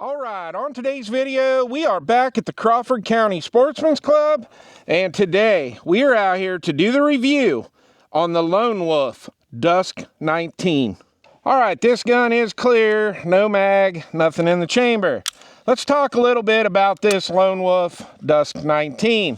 All right, on today's video, we are back at the Crawford County Sportsman's Club, and today we are out here to do the review on the Lone Wolf Dusk 19. All right, this gun is clear, no mag, nothing in the chamber. Let's talk a little bit about this Lone Wolf Dusk 19.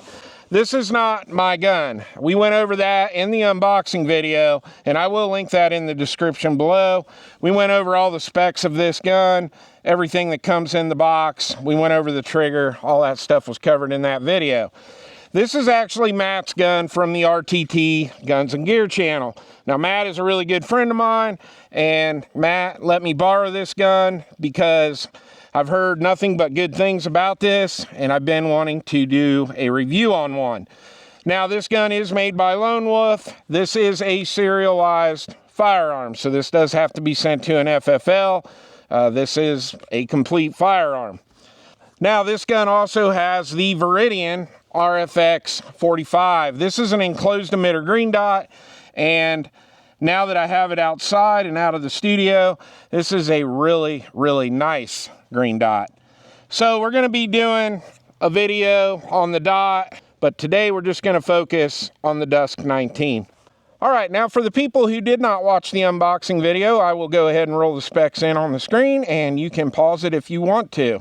This is not my gun. We went over that in the unboxing video, and I will link that in the description below. We went over all the specs of this gun, everything that comes in the box. We went over the trigger. All that stuff was covered in that video. This is actually Matt's gun from the RTT Guns and Gear channel. Now, Matt is a really good friend of mine, and Matt let me borrow this gun because I've heard nothing but good things about this, and I've been wanting to do a review on one. Now, this gun is made by Lone Wolf. This is a serialized firearm, so this does have to be sent to an FFL. This is a complete firearm. Now, this gun also has the Viridian RFX 45. This is an enclosed emitter green dot, and now that I have it outside and out of the studio, this is a really, really nice green dot. So we're going to be doing a video on the dot, but today we're just going to focus on the Dusk 19. All right, now for the people who did not watch the unboxing video, I will go ahead and roll the specs in on the screen, and you can pause it if you want to.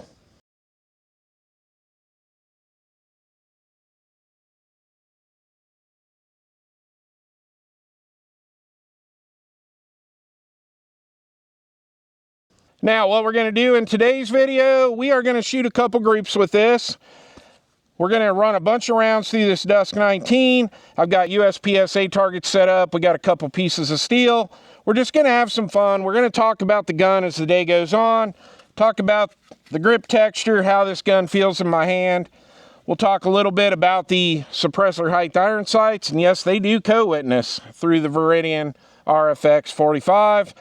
Now, what we're going to do in today's video, we are going to shoot a couple groups with this. We're going to run a bunch of rounds through this Dusk 19. I've got USPSA targets set up. We got a couple pieces of steel. We're just going to have some fun. We're going to talk about the gun as the day goes on, talk about the grip texture, how this gun feels in my hand. We'll talk a little bit about the suppressor height iron sights, and yes, they do co-witness through the Viridian RFX 45.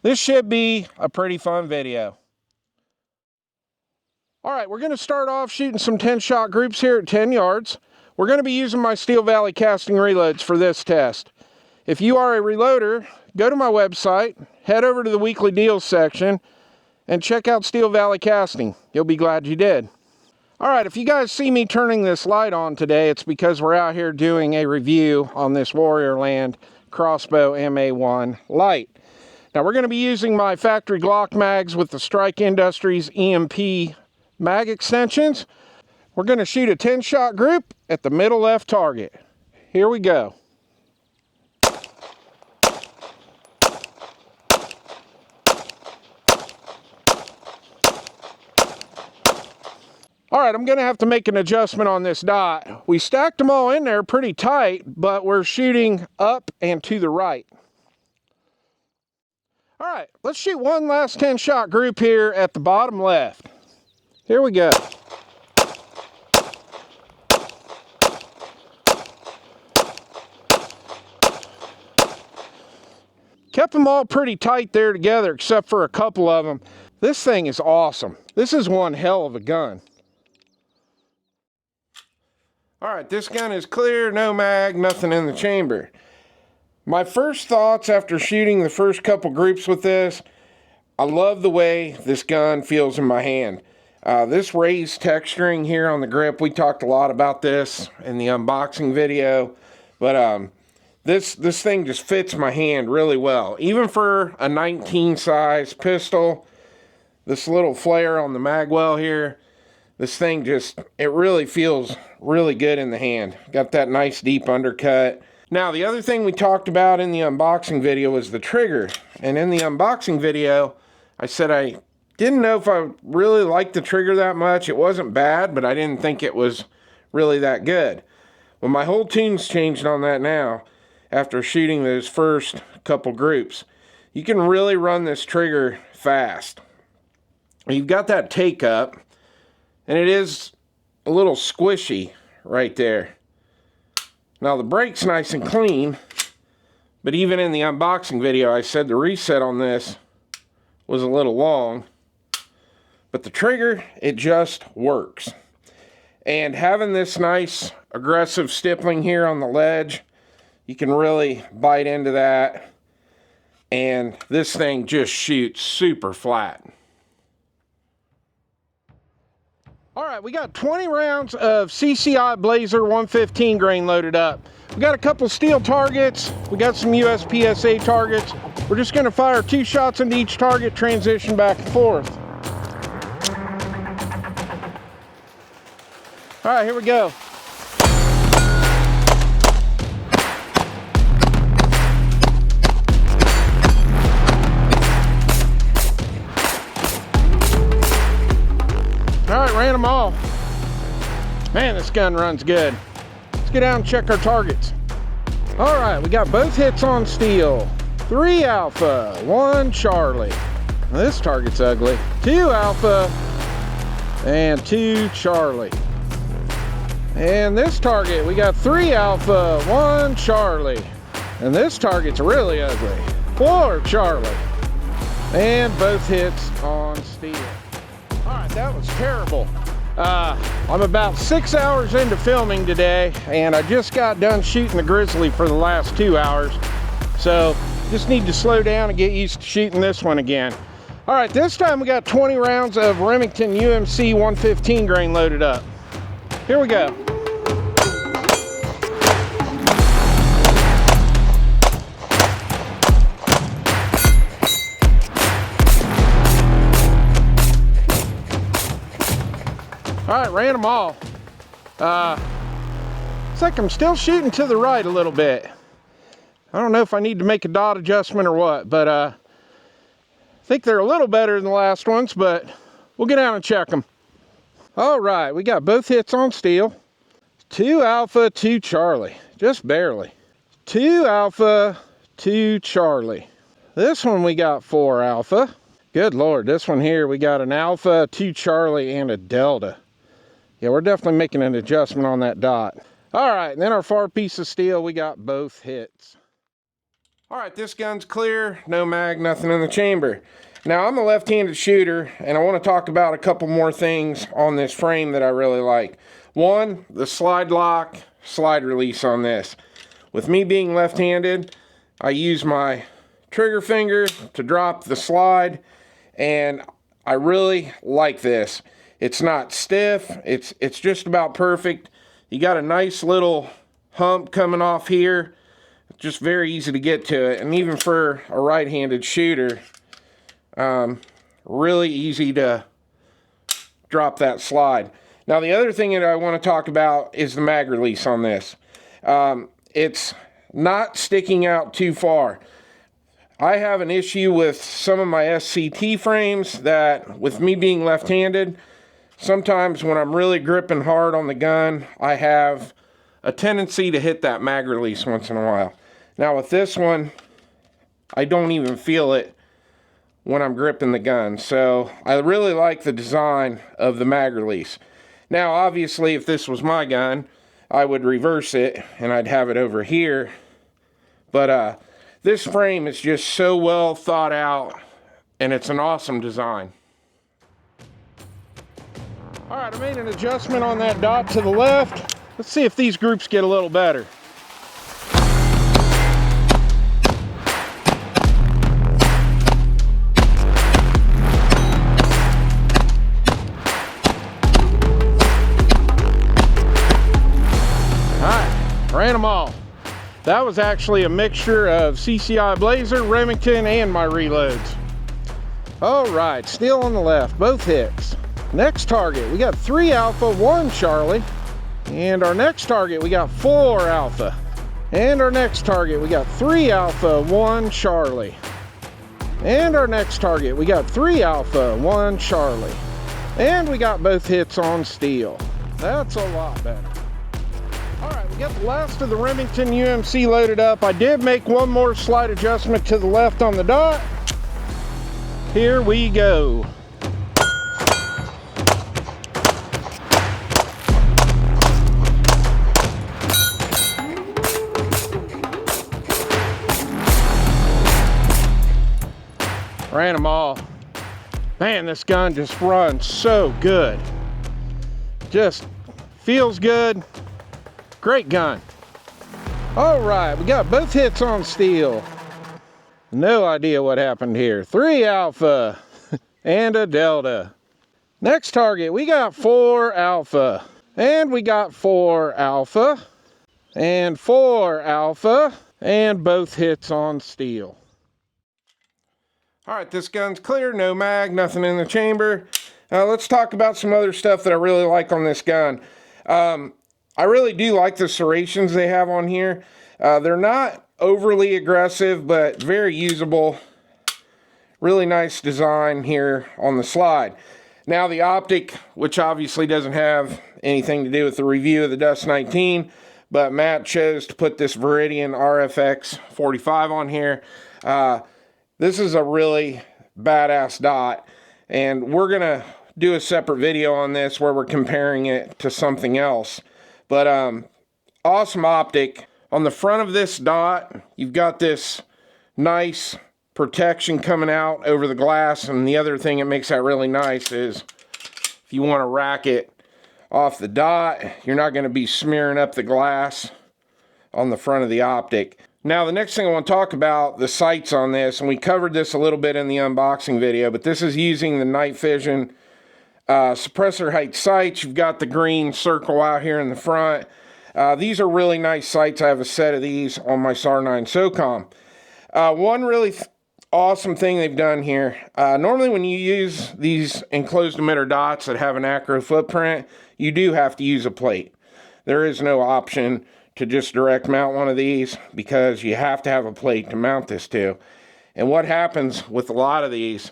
This should be a pretty fun video. All right, we're going to start off shooting some 10-shot groups here at 10 yards. We're going to be using my Steel Valley casting reloads for this test. If you are a reloader, go to my website, head over to the weekly deals section, and check out Steel Valley Casting. You'll be glad you did. All right, if you guys see me turning this light on today, it's because we're out here doing a review on this Warriorland Crossbow MA1 light. Now, we're going to be using my factory Glock mags with the Strike Industries EMP mag extensions. We're going to shoot a 10-shot group at the middle left target. Here we go. All right, I'm going to have to make an adjustment on this dot. We stacked them all in there pretty tight, but we're shooting up and to the right. All right, let's shoot one last 10-shot group here at the bottom left. Here we go. Kept them all pretty tight there together, except for a couple of them. This thing is awesome. This is one hell of a gun. All right, this gun is clear, no mag, nothing in the chamber. My first thoughts after shooting the first couple groups with this, I love the way this gun feels in my hand. This raised texturing here on the grip, we talked a lot about this in the unboxing video, but this thing just fits my hand really well. Even for a 19 size pistol, this little flare on the magwell here, this thing just, it really feels really good in the hand. Got that nice deep undercut. Now, the other thing we talked about in the unboxing video was the trigger. And in the unboxing video, I said I didn't know if I really liked the trigger that much. It wasn't bad, but I didn't think it was really that good. Well, my whole tune's changed on that now after shooting those first couple groups. You can really run this trigger fast. You've got that take up, and it is a little squishy right there. Now, the brake's nice and clean, but even in the unboxing video, I said the reset on this was a little long. But the trigger, it just works. And having this nice aggressive stippling here on the ledge, you can really bite into that. And this thing just shoots super flat. All right, we got 20 rounds of CCI Blazer 115 grain loaded up. We got a couple steel targets. We got some USPSA targets. We're just gonna fire 2 shots into each target, transition back and forth. All right, here we go. All right, ran them all. Man, this gun runs good. Let's get out and check our targets. All right, we got both hits on steel. 3 Alpha, 1 Charlie. Now, this target's ugly. 2 Alpha and 2 Charlie. And this target, we got 3 Alpha, 1 Charlie. And this target's really ugly. 4 Charlie. And both hits on steel. All right, that was terrible. I'm about 6 hours into filming today, and I just got done shooting the grizzly for the last 2 hours. So just need to slow down and get used to shooting this one again. All right, this time we got 20 rounds of Remington UMC 115 grain loaded up. Here we go. All right, ran them all. It's like I'm still shooting to the right a little bit. I don't know if I need to make a dot adjustment or what, but I think they're a little better than the last ones, but we'll get out and check them. All right, we got both hits on steel. 2 Alpha, 2 Charlie, just barely. 2 Alpha, 2 Charlie. This one we got 4 Alpha. Good Lord, this one here, we got an Alpha, 2 Charlie, and a Delta. Yeah, we're definitely making an adjustment on that dot. All right, and then our far piece of steel, we got both hits. All right, this gun's clear, no mag, nothing in the chamber. Now, I'm a left-handed shooter, and I want to talk about a couple more things on this frame that I really like. One, the slide lock, slide release on this. With me being left-handed, I use my trigger finger to drop the slide, and I really like this. It's not stiff, it's just about perfect. You got a nice little hump coming off here. Just very easy to get to it, and even for a right-handed shooter, really easy to drop that slide. Now, the other thing that I want to talk about is the mag release on this. It's not sticking out too far. I have an issue with some of my SCT frames that, with me being left-handed, sometimes when I'm really gripping hard on the gun, I have a tendency to hit that mag release once in a while. Now with this one, I don't even feel it when I'm gripping the gun. So I really like the design of the mag release. Now obviously if this was my gun, I would reverse it and I'd have it over here. But this frame is just so well thought out, and it's an awesome design. All right, I made an adjustment on that dot to the left. Let's see if these groups get a little better. All right, ran them all. That was actually a mixture of CCI Blazer, Remington, and my reloads. All right, still on the left, both hits. Next target, we got 3 Alpha, 1 Charlie. And our next target, we got 4 Alpha. And our next target, we got 3 Alpha, 1 Charlie. And our next target, we got 3 Alpha, 1 Charlie. And we got both hits on steel. That's a lot better. All right, we got the last of the Remington UMC loaded up. I did make one more slight adjustment to the left on the dot. Here we go. Ran them all. Man, this gun just runs so good. Just feels good. Great gun. All right, we got both hits on steel. No idea what happened here. 3 Alpha and a Delta. Next target, we got 4 alpha. And we got 4 alpha. And 4 alpha. And both hits on steel. Alright, this gun's clear, no mag, nothing in the chamber. Let's talk about some other stuff that I really like on this gun. I really do like the serrations they have on here. They're not overly aggressive, but very usable. Really nice design here on the slide. Now the optic, which obviously doesn't have anything to do with the review of the Dusk 19, but Matt chose to put this Viridian RFX 45 on here. This is a really badass dot, and we're going to do a separate video on this where we're comparing it to something else. But awesome optic. On the front of this dot, you've got this nice protection coming out over the glass, and the other thing that makes that really nice is if you want to rack it off the dot, you're not going to be smearing up the glass on the front of the optic. Now the next thing I want to talk about, the sights on this, and we covered this a little bit in the unboxing video, but this is using the night vision suppressor height sights. You've got the green circle out here in the front. These are really nice sights. I have a set of these on my SAR-9 SOCOM. One really awesome thing they've done here. Normally when you use these enclosed emitter dots that have an acro footprint, you do have to use a plate. There is no option to just direct mount one of these because you have to have a plate to mount this to. And what happens with a lot of these,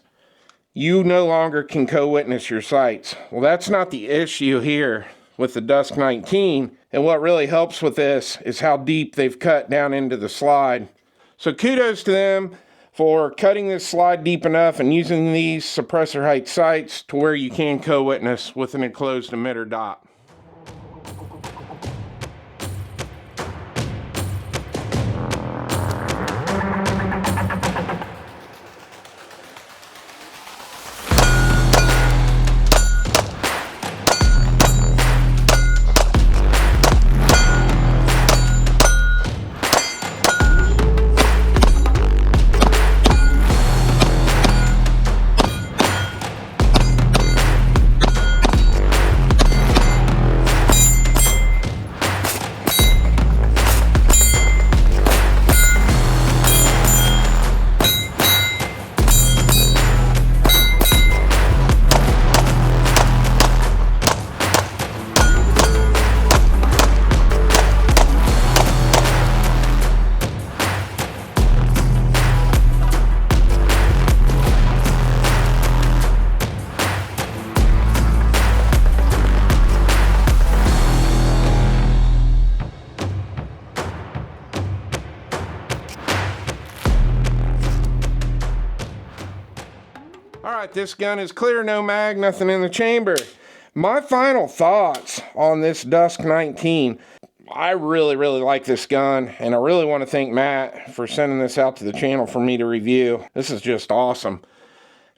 you no longer can co-witness your sights. Well, that's not the issue here with the Dusk 19. And what really helps with this is how deep they've cut down into the slide. So kudos to them for cutting this slide deep enough and using these suppressor height sights to where you can co-witness with an enclosed emitter dot. Alright, this gun is clear, no mag, nothing in the chamber. My final thoughts on this Dusk 19. I really like this gun, and I really want to thank Matt for sending this out to the channel for me to review. This is just awesome.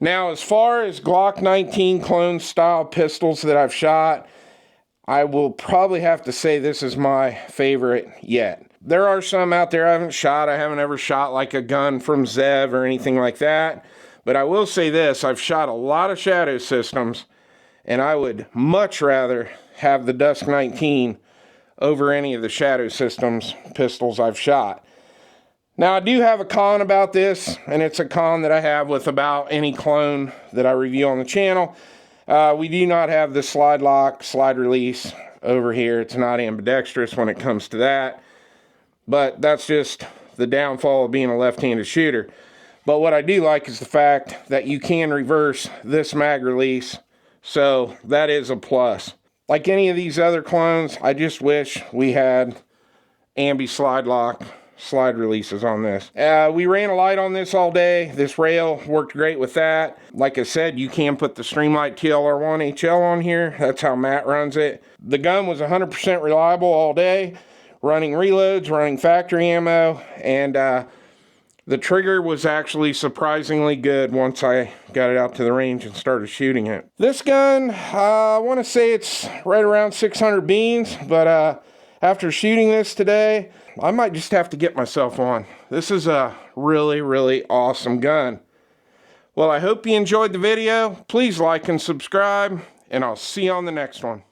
Now, as far as Glock 19 clone style pistols that I've shot, I will probably have to say this is my favorite yet. There are some out there I haven't shot. I haven't ever shot like a gun from Zev or anything like that. But I will say this, I've shot a lot of shadow systems, and I would much rather have the Dusk 19 over any of the shadow systems pistols I've shot. Now, I do have a con about this, and it's a con that I have with about any clone that I review on the channel. We do not have the slide lock, slide release over here. It's not ambidextrous when it comes to that. But that's just the downfall of being a left-handed shooter. But what I do like is the fact that you can reverse this mag release, so that is a plus. Like any of these other clones, I just wish we had ambi slide lock slide releases on this. We ran a light on this all day. This rail worked great with that. Like I said, you can put the Streamlight TLR1 HL on here. That's how Matt runs it. The gun was 100% reliable all day, running reloads, running factory ammo, and the trigger was actually surprisingly good once I got it out to the range and started shooting it. This gun, I want to say it's right around 600 beans, but after shooting this today, I might just have to get myself on. This is a really awesome gun. Well, I hope you enjoyed the video. Please like and subscribe, and I'll see you on the next one.